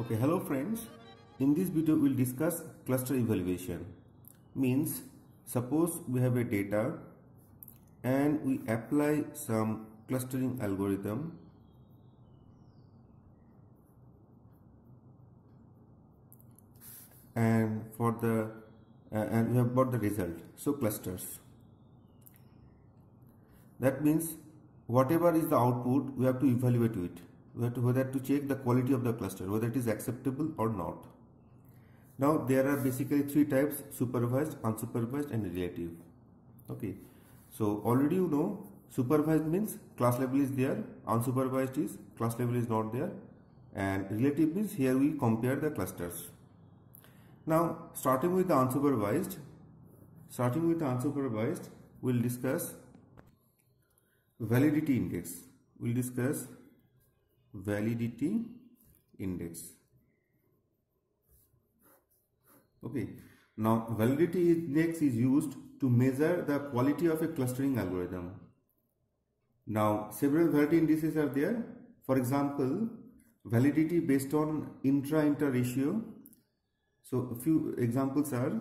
Okay, hello friends. In this video we'll discuss cluster evaluation. Means suppose we have a data and we apply some clustering algorithm and and we have got the result, so clusters. That means whatever is the output, we have to evaluate it. We have to whether to check the quality of the cluster, whether it is acceptable or not. Now there are basically three types: supervised, unsupervised and relative. Okay, so already you know supervised means class level is there, unsupervised is class level is not there, and relative means here we compare the clusters. Now starting with the unsupervised, we'll discuss validity index. We'll discuss validity index. Okay, now validity index is used to measure the quality of a clustering algorithm. Now several validity indices are there. For example, validity based on intra-inter ratio. So a few examples are,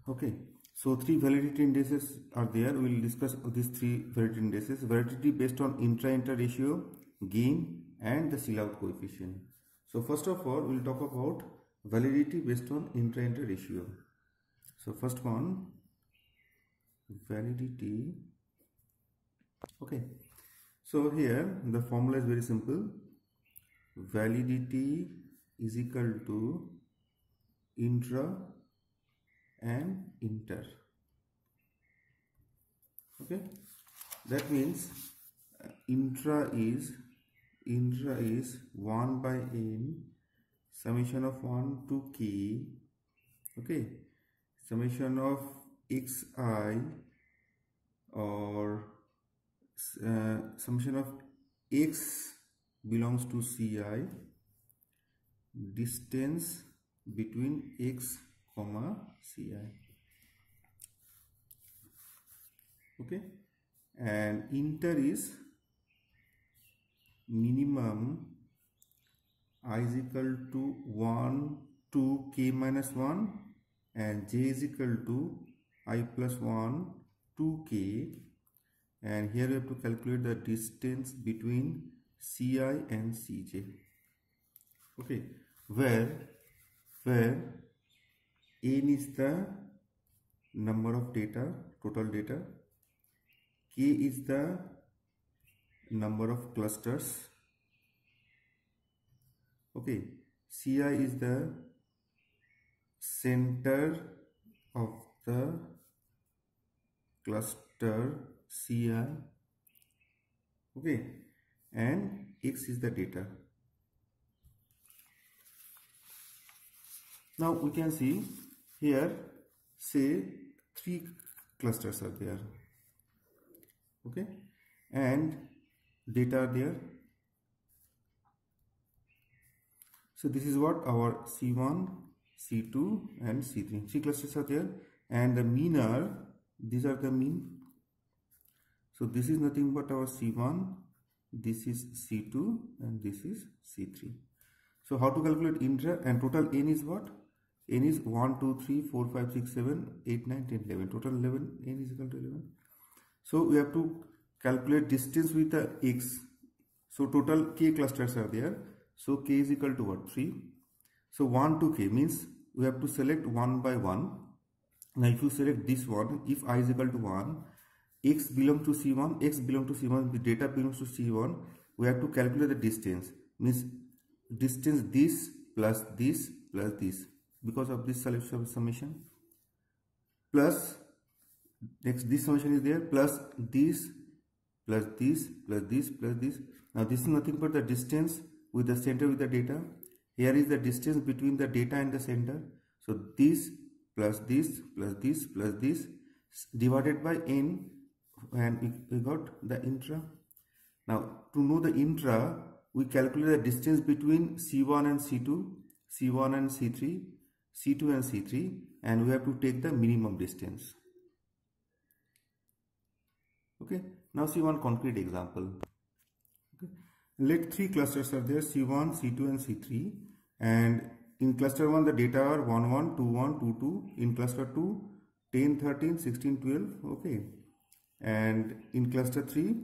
okay, so three validity indices are there. We will discuss these three validity indices: validity based on intra-inter ratio, gain and the seal out coefficient. So first of all, we will talk about validity based on intra-inter ratio. So first one, validity. Okay, so here the formula is very simple. Validity is equal to intra and inter. Okay, that means intra is 1 by n summation of 1 to k. Okay, summation of xi or summation of x belongs to ci, distance between x comma ci. Okay, and inter is minimum I is equal to 1 to k minus 1 and j is equal to I plus 1 to k, and here we have to calculate the distance between ci and cj. Okay, where n is the number of data, total data, k is the number of clusters, okay, ci is the center of the cluster ci, okay, and x is the data. Now we can see here, say three clusters are there, okay, and data are there. So this is what our C1, C2 and C3. Three clusters are there, and the mean are, these are the mean. So this is nothing but our C1, this is C2 and this is C3. So how to calculate intra? And total n is what? N is 1, 2, 3, 4, 5, 6, 7, 8, 9, 10, 11. Total 11, n is equal to 11. So we have to calculate distance with the x. So total k clusters are there. So k is equal to what? 3. So 1 to k means we have to select one by one. Now if you select this one, if I is equal to 1, x belongs to C1, x belongs to C1, the data belongs to C1, we have to calculate the distance. Means distance this plus this plus this, because of this selection summation, plus next this summation is there, plus this plus this plus this plus this. Now this is nothing but the distance with the center with the data. Here is the distance between the data and the center. So this plus this plus this plus this divided by n, and we got the intra. Now to know the intra, we calculate the distance between C1 and C2, C1 and C3, C2 and C3, and we have to take the minimum distance. Okay, now see one concrete example. Okay, Let three clusters are there, C1, C2 and C3, and in cluster 1 the data are 1, 1, 2, 1, 2, 2. In cluster 2, 10, 13, 16, 12. Okay, and in cluster 3,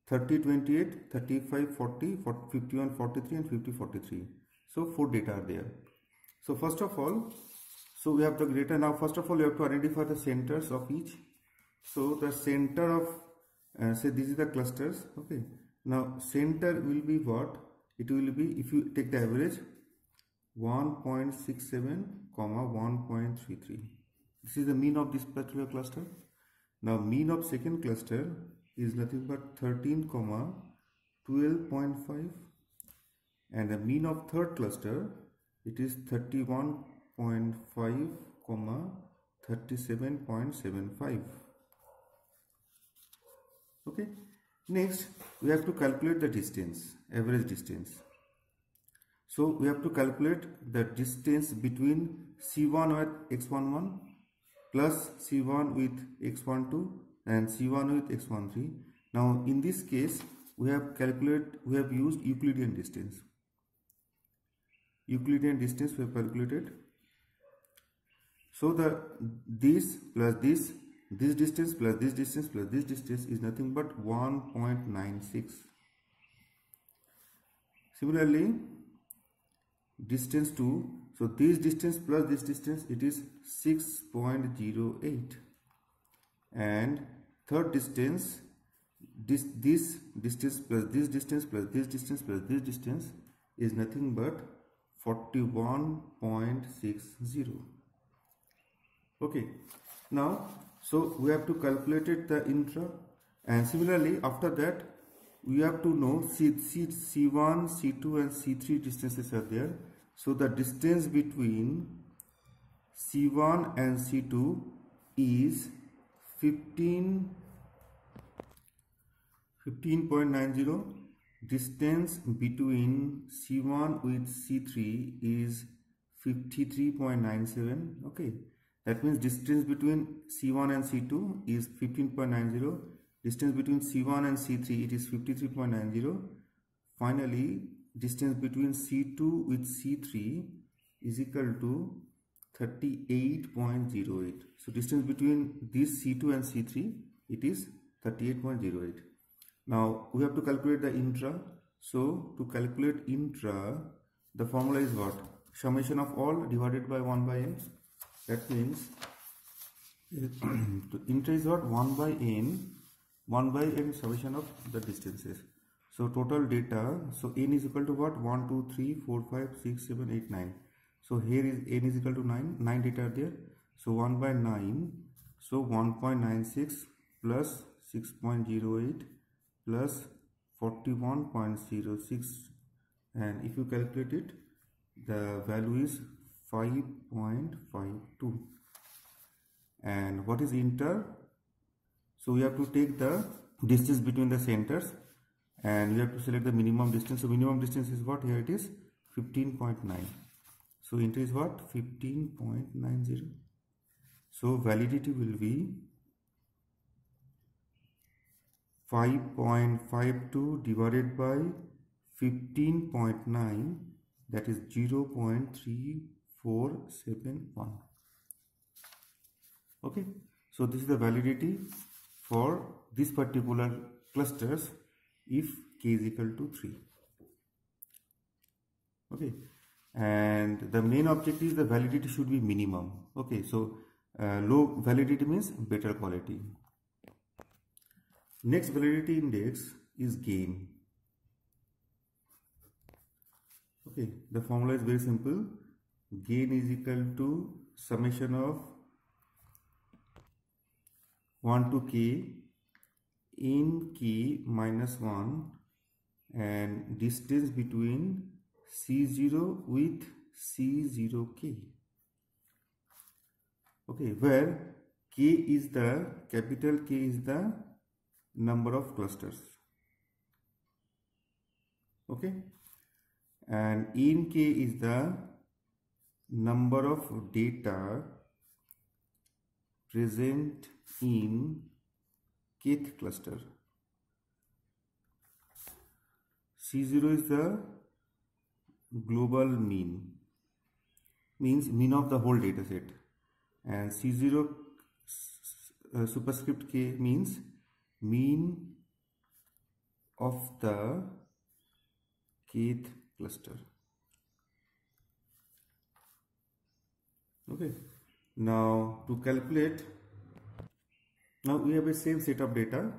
30, 28, 35, 40, 51, 43 and 50, 43. So 4 data are there. So first of all, so we have the data. Now first of all you have to identify the centers of each. So the center of say this is the clusters. Okay, now center will be what? It will be, if you take the average, 1.67 comma 1.33. This is the mean of this particular cluster. Now mean of second cluster is nothing but 13 comma 12.5, and the mean of third cluster, it is 31.5 comma 37.75. Okay, next we have to calculate the distance, average distance. So we have to calculate the distance between C1 with x11 plus C1 with x12 and C1 with x13. Now in this case we have used Euclidean distance. Euclidean distance we have calculated. So this plus this distance plus this distance plus this distance is nothing but 1.96. Similarly, distance 2, so this distance plus this distance, it is 6.08, and third distance, this distance plus this distance plus this distance plus this distance is nothing but 41.60. Okay, now so we have to calculate it the intra, and similarly after that we have to know C1, C2 and C3 distances are there. So the distance between C1 and C2 is 15.90. Distance between C1 with C3 is 53.97. Okay, that means distance between C1 and C2 is 15.90. Distance between C1 and C3, it is 53.90. Finally, distance between C2 with C3 is equal to 38.08. So distance between this C2 and C3, it is 38.08. Now we have to calculate the intra. So to calculate intra, the formula is what? Summation of all divided by 1 by n. That means intra is what? 1 by n summation of the distances. So total data, so n is equal to what? 1, 2, 3, 4, 5, 6, 7, 8, 9. So here is n is equal to 9 data are there. So 1 by 9, so 1.96 plus 6.08 plus 41.06, and if you calculate it, the value is 5.52. And what is inter? So we have to take the distance between the centers and we have to select the minimum distance. So minimum distance is what? Here it is 15.9. So inter is what? 15.90. So validity will be 5.52 divided by 15.9, that is 0.3471. Okay, so this is the validity for this particular clusters if k is equal to 3. Okay, and the main objective is the validity should be minimum. Okay, so low validity means better quality. Next validity index is gain. Okay, the formula is very simple. Gain is equal to summation of 1 to k in k minus 1 and distance between C0 with C0k. Okay, where k is the, capital K is the number of clusters. Okay, and in k is the number of data present in kth cluster. C0 is the global mean, means mean of the whole data set, and C0 superscript k means mean of the kth cluster. Okay, now to calculate, now we have a same set of data,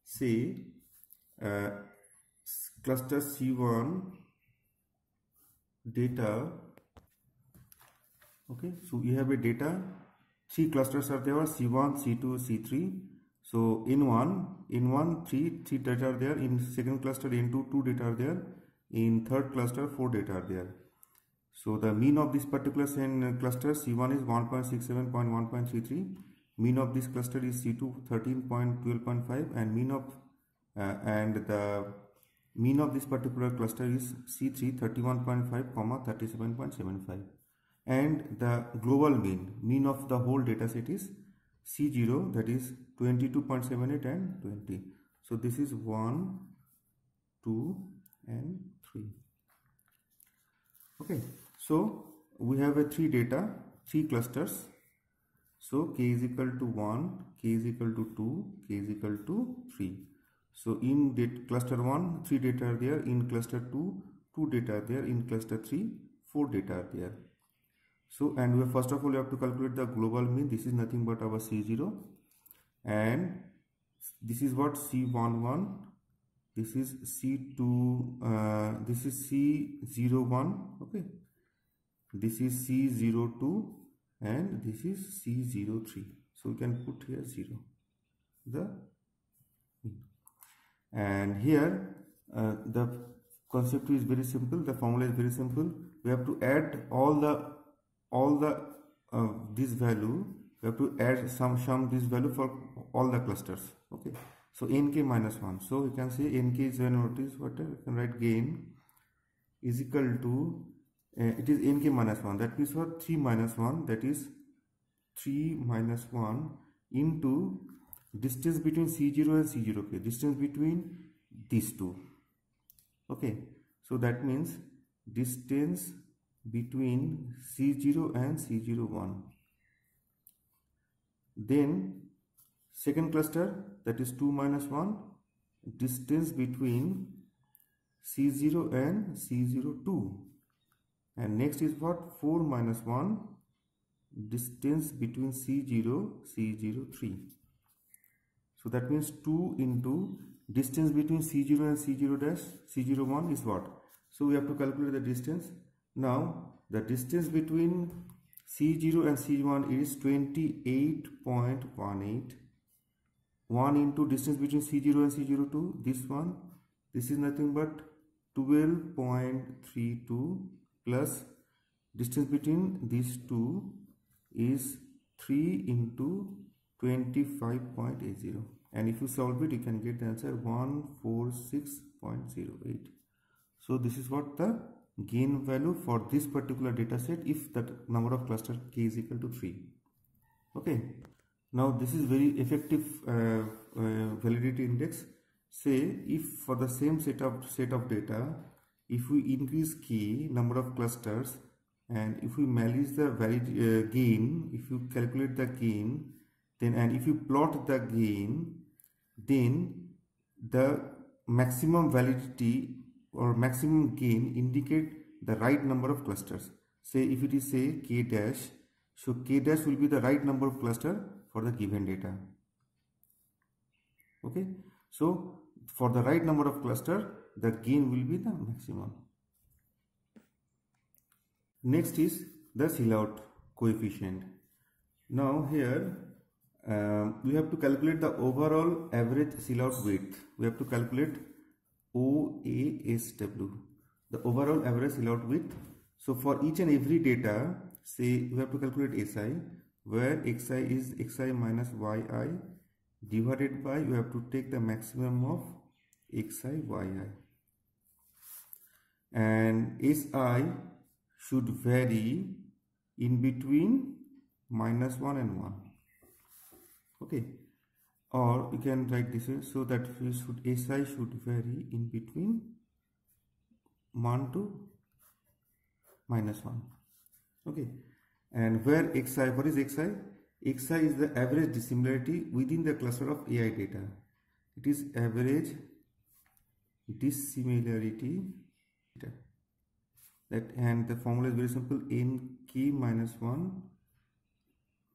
say cluster C1 data. Okay, so we have a data, 3 clusters are there, C1, C2, C3. So in one 3 data are there, in second cluster N2 2 data are there, in third cluster 4 data are there. So the mean of this particular cluster C1 is 1.67.1.33, mean of this cluster is C2 13.12.5, and the mean of this particular cluster is C3 31.5, 37.75, and the global mean of the whole data set is C0, that is 22.78 and 20. So this is 1, 2 and 3. Okay, so we have a 3 clusters. So k is equal to 1, k is equal to 2, k is equal to 3. So in cluster 1 3 data are there, in cluster 2 2 data are there, in cluster 3 4 data are there. So, and first of all you have to calculate the global mean. This is nothing but our C0, and this is what C11, this is C2, this is C01, okay, this is C02, and this is C03. So we can put here 0, the mean. And here the concept is very simple, the formula is very simple. We have to add all this value, we have to add sum this value for all the clusters. Okay, so nk minus 1, so we can say nk is what you can write, gain is equal to it is nk minus 1, that means what, 3 minus 1, that is 3 minus 1 into distance between C0 and C0k, distance between these two. Okay, so that means distance between C0 and C01. Then second cluster, that is 2 minus 1, distance between C0 and C02. And next is what, 4 minus 1, distance between C0, C03. So that means 2 into distance between C0 and C01 is what? So we have to calculate the distance. Now the distance between C0 and C1 is 28.18. 1 into distance between C0 and C02, this one, this is nothing but 12.32 plus distance between these two is 3 into 25.80, and if you solve it you can get the answer 146.08. so this is what the gain value for this particular data set if that number of cluster k is equal to 3. Okay, now this is very effective validity index. Say if for the same set of data, if we increase k number of clusters and if we manage the gain, if you calculate the gain, then and if you plot the gain, then the maximum validity or maximum gain indicate the right number of clusters. Say if it is say k dash, so k dash will be the right number of cluster for the given data. Okay, so for the right number of cluster, the gain will be the maximum. Next is the Sillaud coefficient. Now here we have to calculate the overall average Sillaud width. We have to calculate OASW, the overall average Sillaud width. So for each and every data, say we have to calculate SI, where XI is XI minus YI divided by, you have to take the maximum of XI YI, and SI should vary in between -1 and 1. Okay, or you can write this way, so that SI should vary in between 1 to -1. Okay, and where xi, what is xi? Xi is the average dissimilarity within the cluster of AI data. It is average dissimilarity data. That, and the formula is very simple: nk minus 1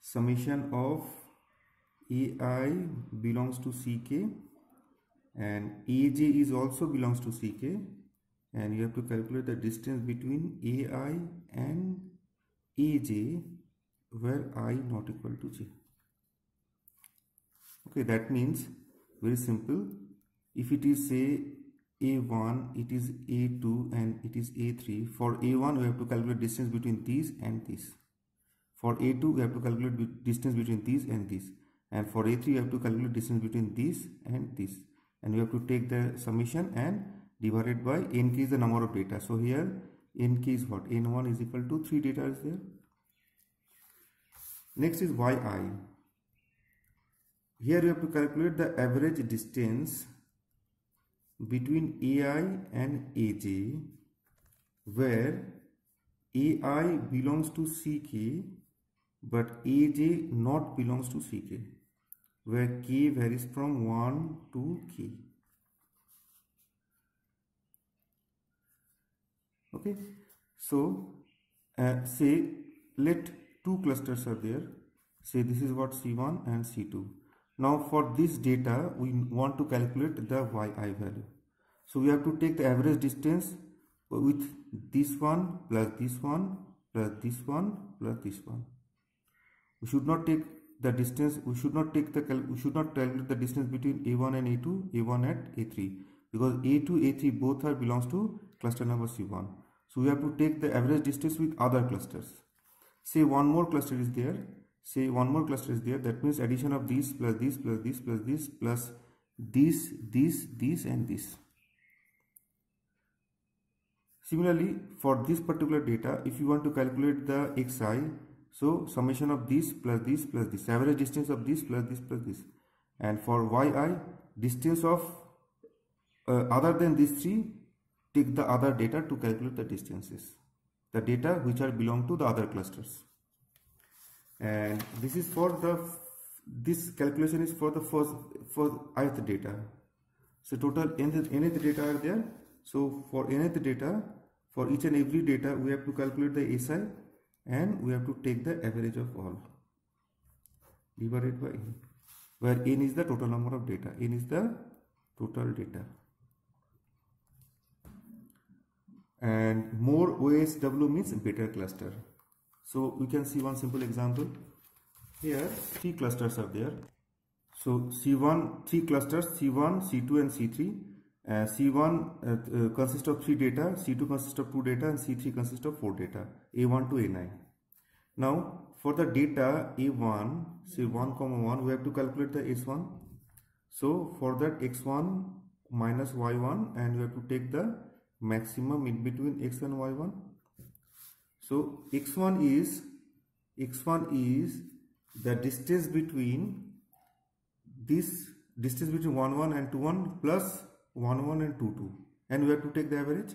summation of AI belongs to ck, and aj is also belongs to ck, and you have to calculate the distance between AI and aj where I not equal to j. Okay, that means very simple. If it is say A1, it is A2 and it is A3. For A1 we have to calculate distance between these and this. For A2 we have to calculate distance between these and this. And for A3 we have to calculate distance between this and this. And we have to take the summation and divide it by nk is the number of data. So here nk is what? N1 is equal to 3 data is there. Next is yi. Here you have to calculate the average distance between AI and AJ, where AI belongs to CK but AJ not belongs to CK, where K varies from 1 to K. Okay, so say let two clusters are there. Say this is what C1 and C2. Now for this data we want to calculate the yi value. So we have to take the average distance with this one plus this one plus this one plus this one. We should not take the distance, we should not calculate the distance between A1 and A2, A1 at A3, because A2, A3 both are belongs to cluster number C1. So we have to take the average distance with other clusters. Say one more cluster is there. That means addition of this plus this plus this plus this plus this and this. Similarly, for this particular data, if you want to calculate the xi, so summation of this plus this plus this, average distance of this plus this plus this. And for yi, distance of other than these three, take the other data to calculate the distances, the data which are belong to the other clusters. And this is for this calculation is for the ith data. So total nth data are there. So for nth data, for each and every data we have to calculate the SI and we have to take the average of all divided by n, where n is the total number of data, n is the total data. And more OSW means better cluster. So we can see one simple example. Here 3 clusters are there. So C1, 3 clusters, C1, C2 and C3. C1 consists of 3 data, C2 consists of 2 data and C3 consists of 4 data, A1 to A9. Now for the data A1, say 1, 1, we have to calculate the S1. So for that x1 minus y1, and we have to take the maximum in between x and y1. So x1 is the distance between this distance between 1 1 and 2 1 plus 1 1 and 2 2, and we have to take the average.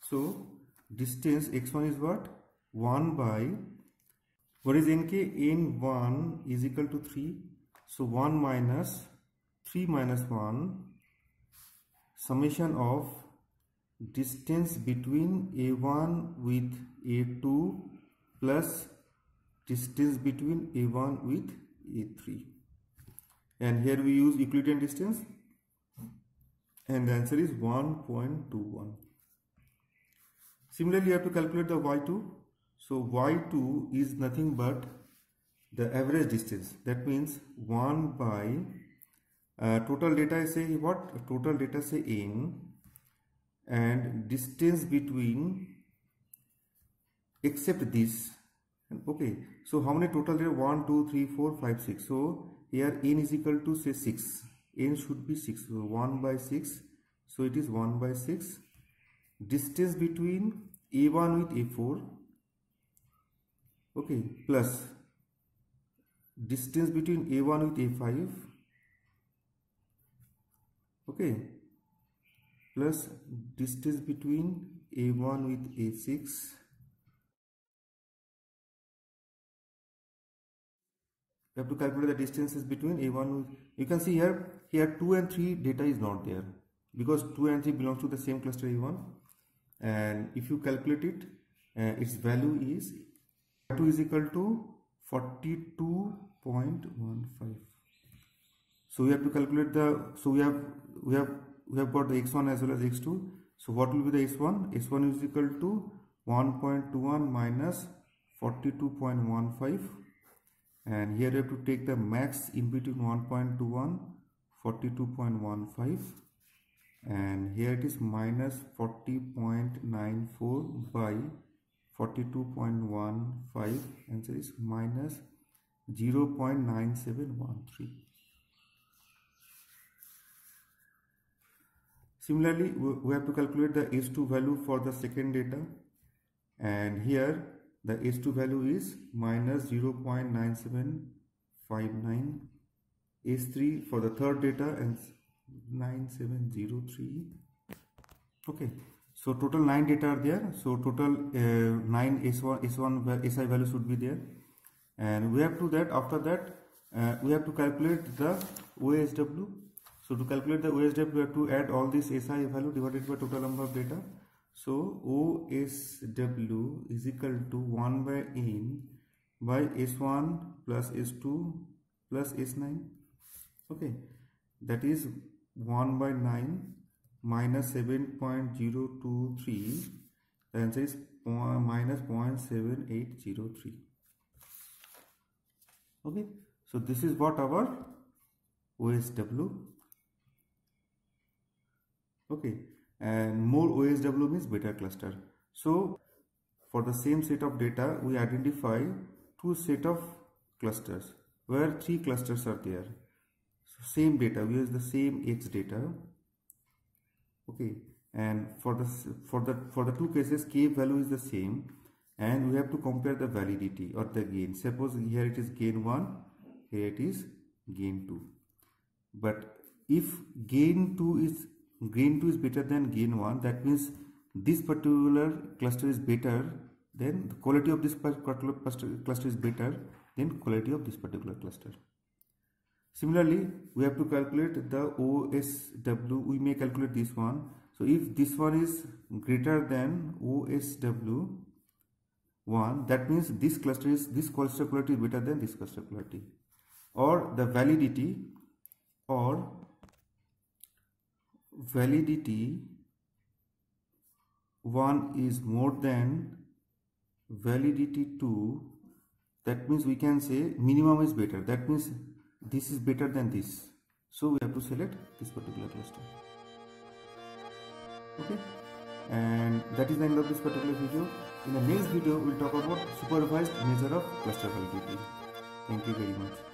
So distance x1 is what? 1 by, what is nk? N1 is equal to 3. So 1 minus 3 minus 1 summation of distance between A1 with A2 plus distance between A1 with A3, and here we use Euclidean distance, and the answer is 1.21. Similarly, you have to calculate the y2. So y2 is nothing but the average distance. That means 1 by total data say what? Total data say n, and distance between except this. Okay, so how many total there? 1 2 3 4 5 6. So here n is equal to say 6. N should be 6. So 1 by 6. So it is 1 by 6. Distance between A1 with A4. Okay, plus distance between A1 with A5. Okay, plus distance between A1 with A6. We have to calculate the distances between A1 with, you can see here 2 and 3 data is not there because 2 and 3 belongs to the same cluster A1, and if you calculate it, its value is 2 is equal to 42.15. So we have to calculate the, so we have got the x1 as well as x2. So what will be the x1? x1 is equal to 1.21 minus 42.15, and here you have to take the max in between 1.21 42.15, and here it is minus 40.94 by 42.15, answer is minus 0.9713. Similarly, we have to calculate the H2 value for the second data, and here the H2 value is minus 0.9759, H3 for the third data and 9703. Okay, so total 9 data are there, so total 9 S1 SI value should be there, and we have to that, after that we have to calculate the OSW. So to calculate the OSW, we have to add all this SI value divided by total number of data. So OSW is equal to 1 by n by S1 plus S2 plus S9. Okay, that is 1 by 9 minus 7.023. The answer is minus 0.7803. Okay, so this is what our OSW. Okay, and more OSW means better cluster. So for the same set of data, we identify two set of clusters where 3 clusters are there. So same data, we use the same X data. Okay, and for the two cases, K value is the same, and we have to compare the validity or the gain. Suppose here it is gain 1, here it is gain 2. But if gain 2 is better than gain 1, that means this particular cluster is better, then the quality of this particular cluster is better than quality of this particular cluster. Similarly, we have to calculate the OSW. We may calculate this one. So if this one is greater than OSW 1, that means this cluster quality is better than this cluster quality, or the validity 1 is more than validity 2, that means we can say minimum is better, that means this is better than this, so we have to select this particular cluster. Okay, and that is the end of this particular video. In the next video, we will talk about supervised measure of cluster validity. Thank you very much.